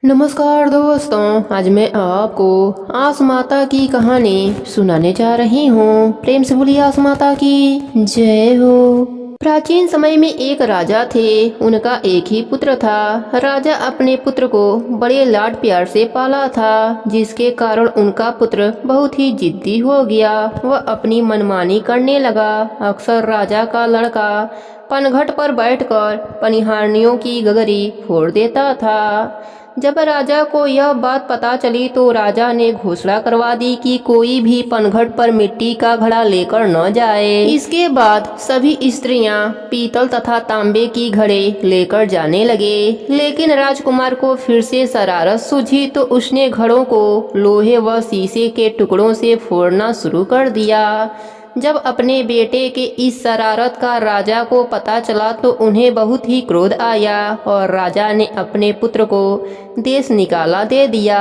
नमस्कार दोस्तों, आज मैं आपको आस माता की कहानी सुनाने जा रही हूँ। प्रेम से बोलिए आस माता की जय हो। प्राचीन समय में एक राजा थे। उनका एक ही पुत्र था। राजा अपने पुत्र को बड़े लाड प्यार से पाला था, जिसके कारण उनका पुत्र बहुत ही जिद्दी हो गया। वह अपनी मनमानी करने लगा। अक्सर राजा का लड़का पनघट पर बैठकर पनिहारनियों की गगरी फोड़ देता था। जब राजा को यह बात पता चली तो राजा ने घोषणा करवा दी कि कोई भी पनघट पर मिट्टी का घड़ा लेकर न जाए। इसके बाद सभी स्त्रियां पीतल तथा तांबे की घड़े लेकर जाने लगे। लेकिन राजकुमार को फिर से शरारत सूझी तो उसने घड़ों को लोहे व शीशे के टुकड़ों से फोड़ना शुरू कर दिया। जब अपने बेटे के इस शरारत का राजा को पता चला तो उन्हें बहुत ही क्रोध आया और राजा ने अपने पुत्र को देश निकाला दे दिया।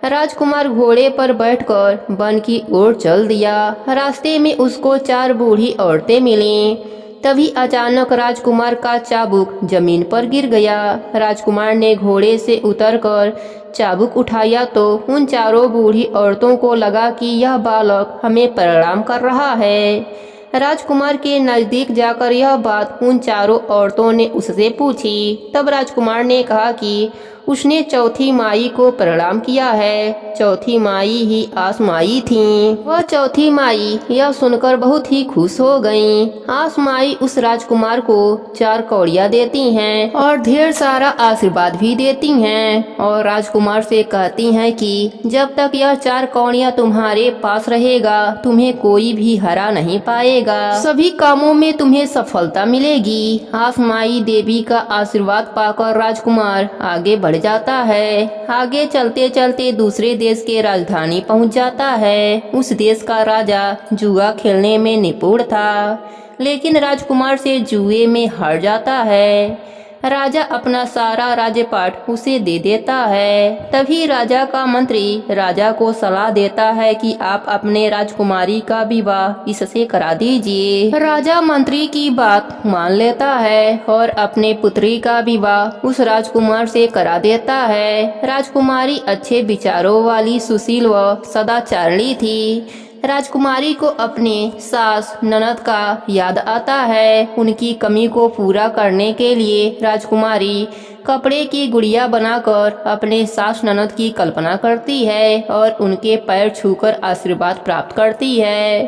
राजकुमार घोड़े पर बैठकर वन की ओर चल दिया। रास्ते में उसको 4 बूढ़ी औरतें मिलीं। तभी अचानक राजकुमार का चाबुक जमीन पर गिर गया। राजकुमार ने घोड़े से उतरकर चाबुक उठाया तो उन चारों बूढ़ी औरतों को लगा कि यह बालक हमें प्रणाम कर रहा है। राजकुमार के नजदीक जाकर यह बात उन चारों औरतों ने उससे पूछी। तब राजकुमार ने कहा कि उसने चौथी माई को प्रणाम किया है। चौथी माई ही आस माई थीं। वह चौथी माई यह सुनकर बहुत ही खुश हो गईं। आस माई उस राजकुमार को 4 कौड़ियाँ देती हैं और ढेर सारा आशीर्वाद भी देती हैं और राजकुमार से कहती हैं कि जब तक यह 4 कौड़ियाँ तुम्हारे पास रहेगा तुम्हें कोई भी हरा नहीं पाएगा। सभी कामों में तुम्हें सफलता मिलेगी। आस माई देवी का आशीर्वाद पाकर राजकुमार आगे बढ़ जाता है। आगे चलते चलते दूसरे देश के राजधानी पहुंच जाता है। उस देश का राजा जुआ खेलने में निपुण था, लेकिन राजकुमार से जुए में हार जाता है। राजा अपना सारा राज्यपाट उसे दे देता है। तभी राजा का मंत्री राजा को सलाह देता है कि आप अपने राजकुमारी का विवाह इससे करा दीजिए। राजा मंत्री की बात मान लेता है और अपने पुत्री का विवाह उस राजकुमार से करा देता है। राजकुमारी अच्छे विचारों वाली, सुशील व सदाचारिणी थी। राजकुमारी को अपने सास ननद का याद आता है। उनकी कमी को पूरा करने के लिए राजकुमारी कपड़े की गुड़िया बनाकर अपने सास ननद की कल्पना करती है और उनके पैर छूकर आशीर्वाद प्राप्त करती है।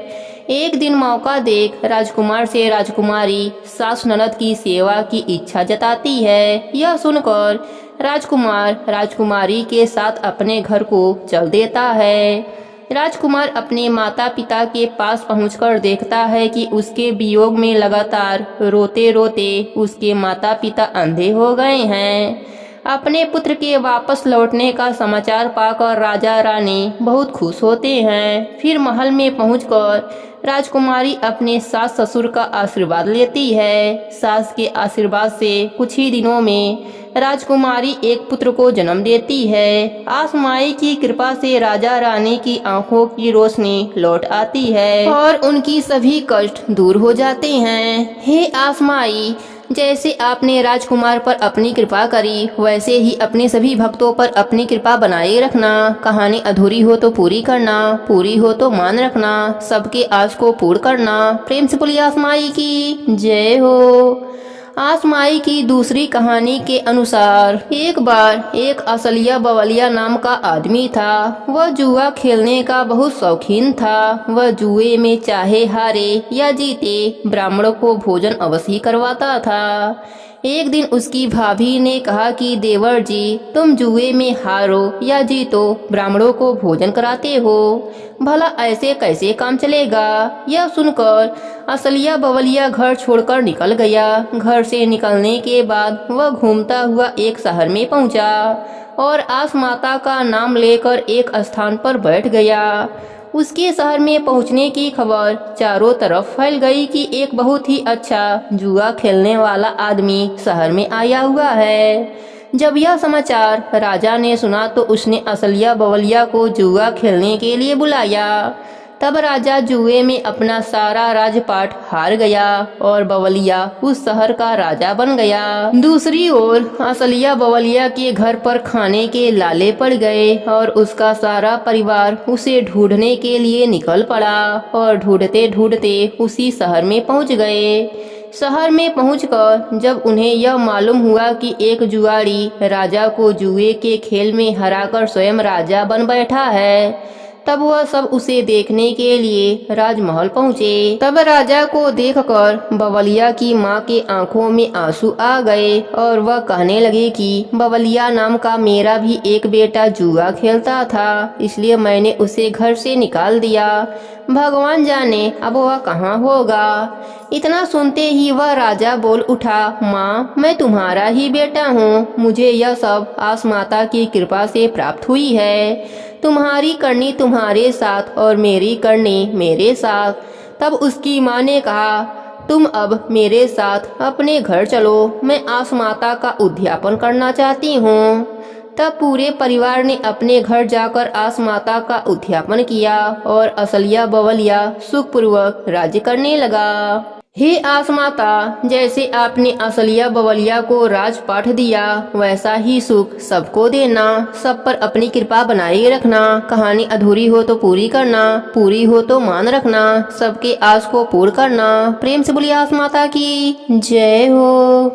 एक दिन मौका देख राजकुमार से राजकुमारी सास ननद की सेवा की इच्छा जताती है। यह सुनकर राजकुमार राजकुमारी के साथ अपने घर को चल देता है। राजकुमार अपने माता पिता के पास पहुंचकर देखता है कि उसके वियोग में लगातार रोते रोते उसके माता पिता अंधे हो गए हैं। अपने पुत्र के वापस लौटने का समाचार पाकर राजा रानी बहुत खुश होते हैं। फिर महल में पहुंचकर राजकुमारी अपने सास ससुर का आशीर्वाद लेती है। सास के आशीर्वाद से कुछ ही दिनों में राजकुमारी एक पुत्र को जन्म देती है। आसमाई की कृपा से राजा रानी की आंखों की रोशनी लौट आती है और उनकी सभी कष्ट दूर हो जाते हैं। हे आसमाई, जैसे आपने राजकुमार पर अपनी कृपा करी वैसे ही अपने सभी भक्तों पर अपनी कृपा बनाए रखना। कहानी अधूरी हो तो पूरी करना, पूरी हो तो मान रखना, सबके आस को पूर्ण करना। प्रेम से बोलिए आसमाई की जय हो। आसमाई की दूसरी कहानी के अनुसार एक बार एक असलिया बवलिया नाम का आदमी था। वह जुआ खेलने का बहुत शौकीन था। वह जुए में चाहे हारे या जीते ब्राह्मणों को भोजन अवश्य ही करवाता था। एक दिन उसकी भाभी ने कहा कि देवर जी, तुम जुए में हारो या जीतो ब्राह्मणों को भोजन कराते हो, भला ऐसे कैसे काम चलेगा। यह सुनकर असलिया बवलिया घर छोड़कर निकल गया। घर से निकलने के बाद वह घूमता हुआ एक शहर में पहुंचा और आस माता का नाम लेकर एक स्थान पर बैठ गया। उसके शहर में पहुंचने की खबर चारों तरफ फैल गई कि एक बहुत ही अच्छा जुआ खेलने वाला आदमी शहर में आया हुआ है। जब यह समाचार राजा ने सुना तो उसने असलिया बवलिया को जुआ खेलने के लिए बुलाया। तब राजा जुए में अपना सारा राजपाट हार गया और बवलिया उस शहर का राजा बन गया। दूसरी ओर असलिया बवलिया के घर पर खाने के लाले पड़ गए और उसका सारा परिवार उसे ढूंढने के लिए निकल पड़ा और ढूंढते ढूंढते उसी शहर में पहुंच गए। शहर में पहुंचकर जब उन्हें यह मालूम हुआ कि एक जुआड़ी राजा को जुए के खेल में हराकर स्वयं राजा बन बैठा है, तब वह सब उसे देखने के लिए राजमहल पहुँचे। तब राजा को देखकर बवलिया की माँ के आंखों में आंसू आ गए और वह कहने लगे कि बवलिया नाम का मेरा भी एक बेटा जुआ खेलता था, इसलिए मैंने उसे घर से निकाल दिया। भगवान जाने अब वह कहाँ होगा। इतना सुनते ही वह राजा बोल उठा, माँ मैं तुम्हारा ही बेटा हूँ, मुझे यह सब आस माता की कृपा से प्राप्त हुई है। तुम्हारी करनी तुम्हारे साथ और मेरी करनी मेरे साथ। तब उसकी माँ ने कहा, तुम अब मेरे साथ अपने घर चलो, मैं आस माता का उद्यापन करना चाहती हूँ। तब पूरे परिवार ने अपने घर जाकर आस माता का उद्यापन किया और असलिया बवलिया सुखपूर्वक राज्य करने लगा। हे आस माता, जैसे आपने असलिया बवलिया को राजपाट दिया वैसा ही सुख सबको देना, सब पर अपनी कृपा बनाए रखना। कहानी अधूरी हो तो पूरी करना, पूरी हो तो मान रखना, सबके आस को पूर्ण करना। प्रेम से बोलिए आस माता की जय हो।